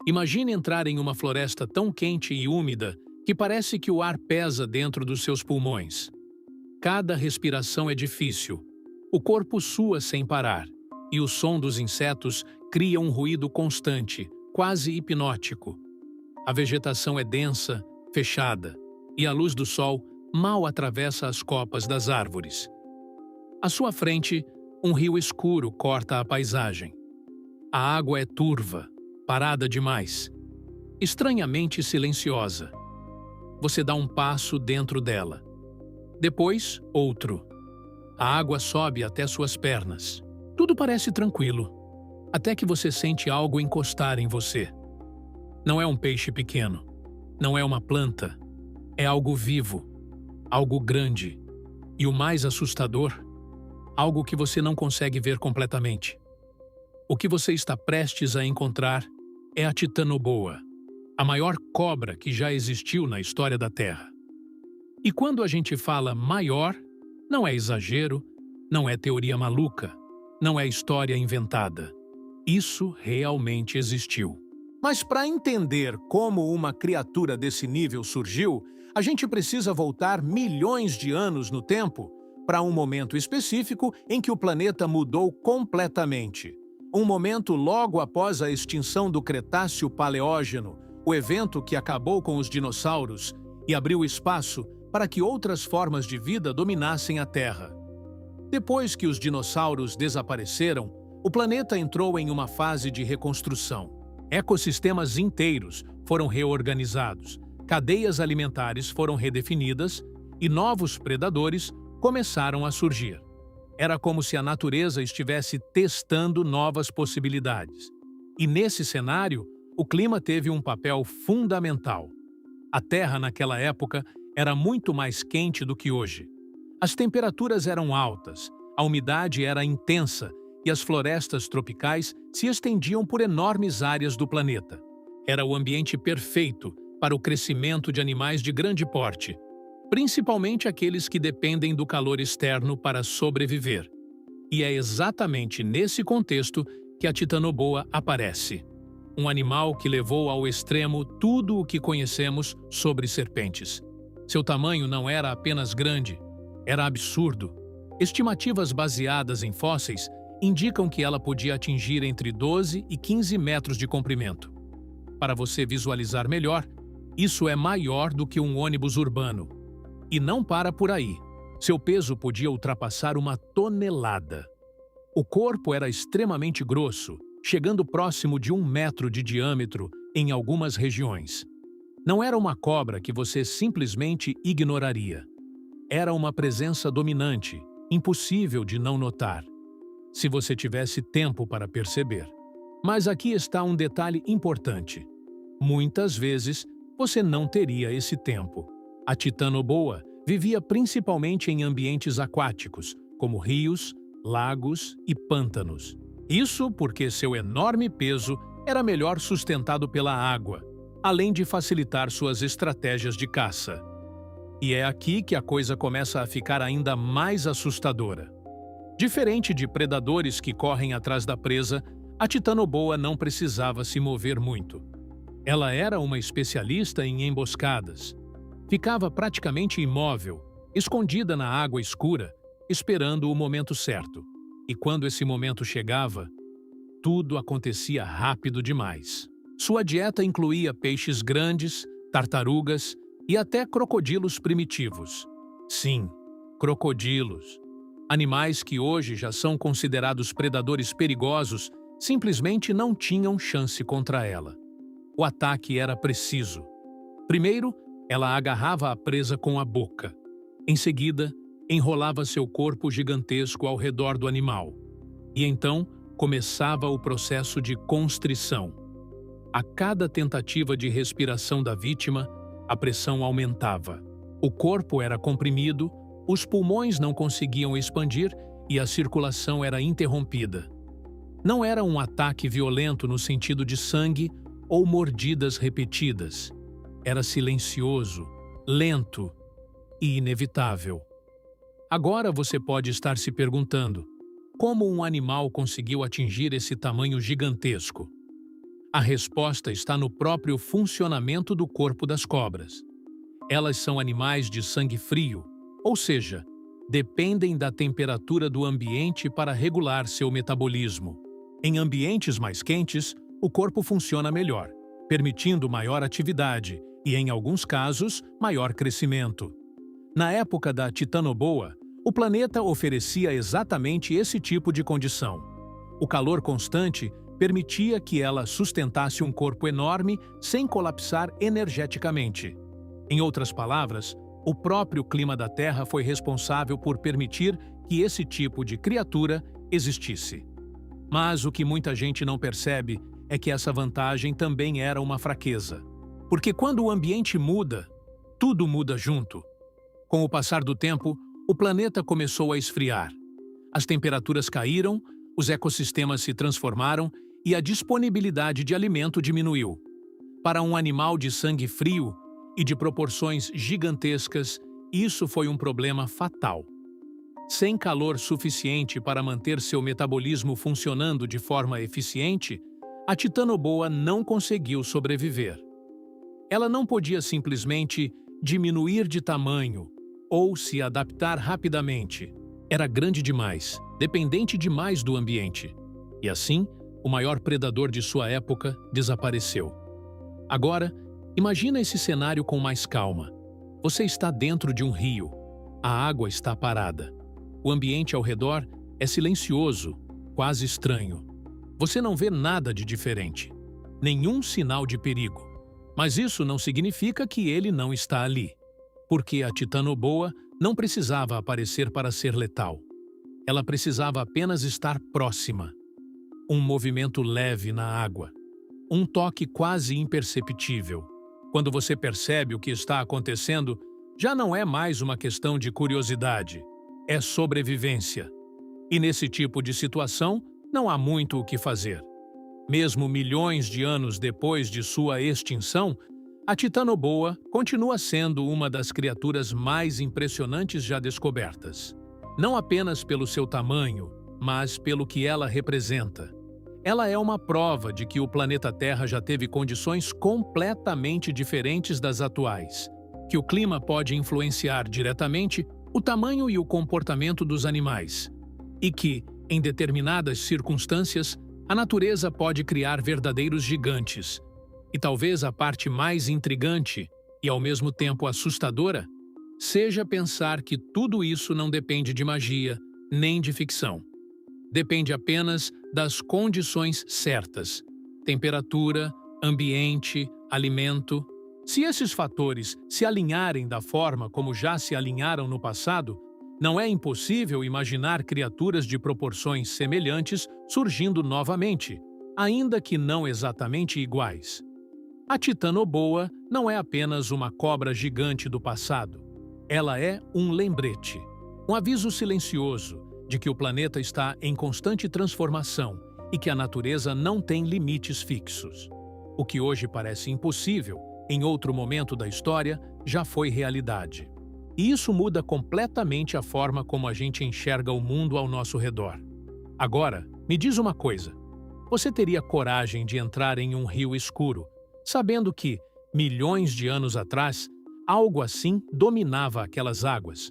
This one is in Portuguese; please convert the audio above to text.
Imagine entrar em uma floresta tão quente e úmida que parece que o ar pesa dentro dos seus pulmões. Cada respiração é difícil. O corpo sua sem parar, e o som dos insetos cria um ruído constante, quase hipnótico. A vegetação é densa, fechada, e a luz do sol mal atravessa as copas das árvores. À sua frente, um rio escuro corta a paisagem. A água é turva, parada demais, estranhamente silenciosa. Você dá um passo dentro dela. Depois, outro. A água sobe até suas pernas. Tudo parece tranquilo, até que você sente algo encostar em você. Não é um peixe pequeno, não é uma planta, é algo vivo, algo grande. E o mais assustador, algo que você não consegue ver completamente. O que você está prestes a encontrar é a titanoboa, a maior cobra que já existiu na história da Terra. E quando a gente fala maior, não é exagero, não é teoria maluca, não é história inventada. Isso realmente existiu. Mas para entender como uma criatura desse nível surgiu, a gente precisa voltar milhões de anos no tempo para um momento específico em que o planeta mudou completamente. Um momento logo após a extinção do Cretáceo-Paleógeno, o evento que acabou com os dinossauros e abriu espaço para que outras formas de vida dominassem a Terra. Depois que os dinossauros desapareceram, o planeta entrou em uma fase de reconstrução. Ecossistemas inteiros foram reorganizados, cadeias alimentares foram redefinidas e novos predadores começaram a surgir. Era como se a natureza estivesse testando novas possibilidades. E nesse cenário, o clima teve um papel fundamental. A Terra, naquela época, era muito mais quente do que hoje. As temperaturas eram altas, a umidade era intensa e as florestas tropicais se estendiam por enormes áreas do planeta. Era o ambiente perfeito para o crescimento de animais de grande porte, principalmente aqueles que dependem do calor externo para sobreviver. E é exatamente nesse contexto que a titanoboa aparece. Um animal que levou ao extremo tudo o que conhecemos sobre serpentes. Seu tamanho não era apenas grande, era absurdo. Estimativas baseadas em fósseis indicam que ela podia atingir entre 12 e 15 metros de comprimento. Para você visualizar melhor, isso é maior do que um ônibus urbano. E não para por aí. Seu peso podia ultrapassar 1 tonelada. O corpo era extremamente grosso, chegando próximo de 1 metro de diâmetro em algumas regiões. Não era uma cobra que você simplesmente ignoraria. Era uma presença dominante, impossível de não notar, se você tivesse tempo para perceber. Mas aqui está um detalhe importante. Muitas vezes, você não teria esse tempo. A titanoboa vivia principalmente em ambientes aquáticos, como rios, lagos e pântanos. Isso porque seu enorme peso era melhor sustentado pela água, além de facilitar suas estratégias de caça. E é aqui que a coisa começa a ficar ainda mais assustadora. Diferente de predadores que correm atrás da presa, a titanoboa não precisava se mover muito. Ela era uma especialista em emboscadas. Ficava praticamente imóvel, escondida na água escura, esperando o momento certo. E quando esse momento chegava, tudo acontecia rápido demais. Sua dieta incluía peixes grandes, tartarugas e até crocodilos primitivos. Sim, crocodilos. Animais que hoje já são considerados predadores perigosos simplesmente não tinham chance contra ela. O ataque era preciso. Primeiro, ela agarrava a presa com a boca. Em seguida, enrolava seu corpo gigantesco ao redor do animal. E então, começava o processo de constrição. A cada tentativa de respiração da vítima, a pressão aumentava. O corpo era comprimido, os pulmões não conseguiam expandir e a circulação era interrompida. Não era um ataque violento no sentido de sangue ou mordidas repetidas. Era silencioso, lento e inevitável. Agora você pode estar se perguntando: como um animal conseguiu atingir esse tamanho gigantesco? A resposta está no próprio funcionamento do corpo das cobras. Elas são animais de sangue frio, ou seja, dependem da temperatura do ambiente para regular seu metabolismo. Em ambientes mais quentes, o corpo funciona melhor, permitindo maior atividade e, em alguns casos, maior crescimento. Na época da Titanoboa, o planeta oferecia exatamente esse tipo de condição. O calor constante permitia que ela sustentasse um corpo enorme sem colapsar energeticamente. Em outras palavras, o próprio clima da Terra foi responsável por permitir que esse tipo de criatura existisse. Mas o que muita gente não percebe é que essa vantagem também era uma fraqueza. Porque quando o ambiente muda, tudo muda junto. Com o passar do tempo, o planeta começou a esfriar. As temperaturas caíram, os ecossistemas se transformaram e a disponibilidade de alimento diminuiu. Para um animal de sangue frio e de proporções gigantescas, isso foi um problema fatal. Sem calor suficiente para manter seu metabolismo funcionando de forma eficiente, a Titanoboa não conseguiu sobreviver. Ela não podia simplesmente diminuir de tamanho ou se adaptar rapidamente. Era grande demais, dependente demais do ambiente. E assim, o maior predador de sua época desapareceu. Agora, imagina esse cenário com mais calma. Você está dentro de um rio. A água está parada. O ambiente ao redor é silencioso, quase estranho. Você não vê nada de diferente. Nenhum sinal de perigo. Mas isso não significa que ele não está ali. Porque a Titanoboa não precisava aparecer para ser letal. Ela precisava apenas estar próxima. Um movimento leve na água. Um toque quase imperceptível. Quando você percebe o que está acontecendo, já não é mais uma questão de curiosidade. É sobrevivência. E nesse tipo de situação, não há muito o que fazer. Mesmo milhões de anos depois de sua extinção, a Titanoboa continua sendo uma das criaturas mais impressionantes já descobertas. Não apenas pelo seu tamanho, mas pelo que ela representa. Ela é uma prova de que o planeta Terra já teve condições completamente diferentes das atuais, que o clima pode influenciar diretamente o tamanho e o comportamento dos animais, e que, em determinadas circunstâncias, a natureza pode criar verdadeiros gigantes. E talvez a parte mais intrigante e ao mesmo tempo assustadora seja pensar que tudo isso não depende de magia nem de ficção. Depende apenas das condições certas: temperatura, ambiente, alimento. Se esses fatores se alinharem da forma como já se alinharam no passado, não é impossível imaginar criaturas de proporções semelhantes surgindo novamente, ainda que não exatamente iguais. A Titanoboa não é apenas uma cobra gigante do passado. Ela é um lembrete, um aviso silencioso de que o planeta está em constante transformação e que a natureza não tem limites fixos. O que hoje parece impossível, em outro momento da história, já foi realidade. E isso muda completamente a forma como a gente enxerga o mundo ao nosso redor. Agora, me diz uma coisa. Você teria coragem de entrar em um rio escuro, sabendo que, milhões de anos atrás, algo assim dominava aquelas águas?